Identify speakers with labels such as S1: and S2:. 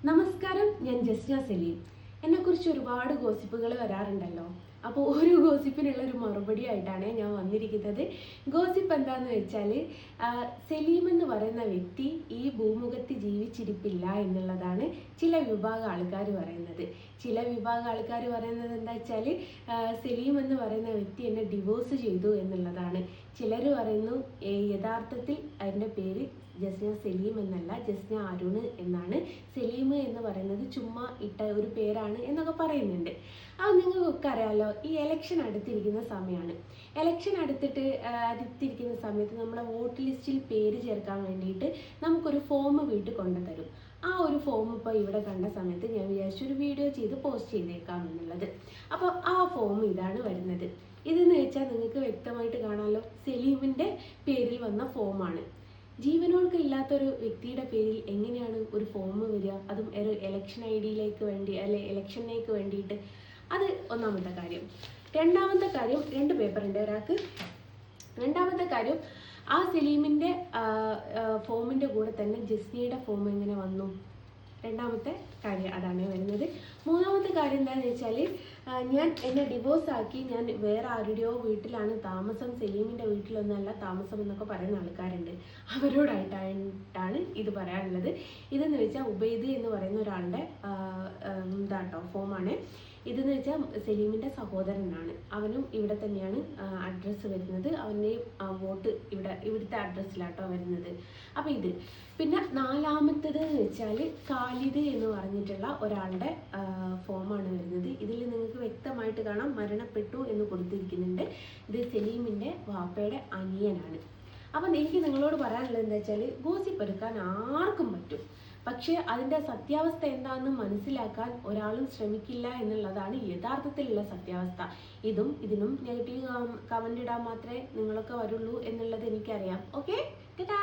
S1: നമസ്കാരം, ഞാൻ ജസ്ന സലീം. എന്നെക്കുറിച്ച് ഒരുപാട് ഗോസിപ്പുകൾ വരാറുണ്ടല്ലോ. അപ്പോൾ ഒരു ഗോസിപ്പിനുള്ള ഒരു മറുപടി ആയിട്ടാണ് ഞാൻ വന്നിരിക്കുന്നത്. ഗോസിപ്പ് എന്താന്ന് വെച്ചാൽ, സലീം എന്ന് പറയുന്ന വ്യക്തി ഈ ഭൂമുഖത്ത് ജീവിച്ചിരിപ്പില്ല എന്നുള്ളതാണ് ചില വിഭാഗം ആൾക്കാർ പറയുന്നത്. ചില വിഭാഗം ആൾക്കാർ പറയുന്നത് എന്താ വെച്ചാൽ, സലീം എന്ന് പറയുന്ന വ്യക്തി എന്നെ ഡിവോഴ്സ് ചെയ്തു എന്നുള്ളതാണ്. ചിലർ പറയുന്നു യഥാർത്ഥത്തിൽ അതിൻ്റെ പേര് ജസ്ന സലീം എന്നല്ല, ജസ്ന അരുൺ എന്നാണ്. സലീം എന്ന് പറയുന്നത് ചുമ്മാ ഇട്ട ഒരു പേരാണ് എന്നൊക്കെ പറയുന്നുണ്ട്. അത് നിങ്ങൾക്കൊക്കെ അറിയാമല്ലോ, ഈ എലക്ഷൻ അടുത്തിരിക്കുന്ന സമയമാണ്. എലക്ഷൻ അടുത്തിരിക്കുന്ന സമയത്ത് നമ്മളെ വോട്ട് ലിസ്റ്റിൽ പേര് ചേർക്കാൻ വേണ്ടിയിട്ട് നമുക്കൊരു ഫോം വീട്ടിൽ കൊണ്ടുതരും. ആ ഒരു ഫോം ഇപ്പോൾ ഇവിടെ കണ്ട സമയത്ത് ഞാൻ വിചാരിച്ചു ഒരു വീഡിയോ ചെയ്ത് പോസ്റ്റ് ചെയ്തേക്കാം എന്നുള്ളത്. അപ്പോൾ ആ ഫോം ഇതാണ് വരുന്നത്. ഇതെന്ന് വെച്ചാൽ നിങ്ങൾക്ക് വ്യക്തമായിട്ട് കാണാമല്ലോ, സലീമിൻ്റെ പേരിൽ വന്ന ഫോമാണ്. ജീവനോൾക്ക് ഇല്ലാത്തൊരു വ്യക്തിയുടെ പേരിൽ എങ്ങനെയാണ് ഒരു ഫോം വരിക? അതും ഒരു ഇലക്ഷൻ ഐഡിയിലേക്ക് വേണ്ടി അല്ലെ ഇലക്ഷനിലേക്ക് വേണ്ടിയിട്ട്. അത് ഒന്നാമത്തെ കാര്യം. രണ്ടാമത്തെ കാര്യം, 2 പേപ്പറുണ്ട് ഒരാൾക്ക്. രണ്ടാമത്തെ കാര്യം, ആ സലീമിൻ്റെ ഫോമിൻ്റെ കൂടെ തന്നെ ജസ്നയുടെ ഫോം എങ്ങനെ വന്നു? രണ്ടാമത്തെ കാര്യം അതാണ് വരുന്നത്. മൂന്നാമത്തെ കാര്യം എന്താണെന്ന് വെച്ചാൽ, എന്നെ ഡിവോഴ്സ് ആക്കി ഞാൻ വേറെ ആരുടെയോ വീട്ടിലാണ് താമസം, സലീമിൻ്റെ വീട്ടിലൊന്നല്ല താമസം എന്നൊക്കെ പറയുന്ന ആൾക്കാരുണ്ട്. അവരോടായിട്ടാണ് ഇത് പറയാനുള്ളത്. ഇതെന്ന് വെച്ചാൽ ഉബൈദ് എന്ന് പറയുന്ന ഒരാളുടെ ഇതാട്ടോ ഫോമാണ്. ഇതെന്ന് വെച്ചാൽ സലീമിൻ്റെ സഹോദരനാണ്. അവനും ഇവിടെ തന്നെയാണ് അഡ്രസ്സ് വരുന്നത്. അവൻ്റെയും വോട്ട് ഇവിടുത്തെ അഡ്രസ്സിലാട്ടോ വരുന്നത്. അപ്പോൾ ഇത് പിന്നെ നാലാമത്തേത് എന്ന് വെച്ചാൽ ഖാലിദ് എന്ന് പറഞ്ഞിട്ടുള്ള ഒരാളുടെ ഫോമാണ് വരുന്നത്. ഇതിൽ നിങ്ങൾക്ക് വ്യക്തമായിട്ട് കാണാം മരണപ്പെട്ടു എന്ന് കൊടുത്തിരിക്കുന്നുണ്ട്. ഇത് സലീമിൻ്റെ വാപ്പയുടെ അനിയനാണ്. അപ്പം എനിക്ക് നിങ്ങളോട് പറയാനുള്ളത് എന്താ വെച്ചാൽ, ഗോസിപ്പ് എടുക്കാൻ ആർക്കും പറ്റും, പക്ഷേ അതിൻ്റെ സത്യാവസ്ഥ എന്താണെന്ന് മനസ്സിലാക്കാൻ ഒരാളും ശ്രമിക്കില്ല എന്നുള്ളതാണ് യഥാർത്ഥത്തിലുള്ള സത്യാവസ്ഥ. ഇതിനും നെഗറ്റീവ് കമൻ്റ് ഇടാൻ മാത്രമേ നിങ്ങളൊക്കെ വരുള്ളൂ എന്നുള്ളത് എനിക്കറിയാം. ഓക്കെ, ടാറ്റാ.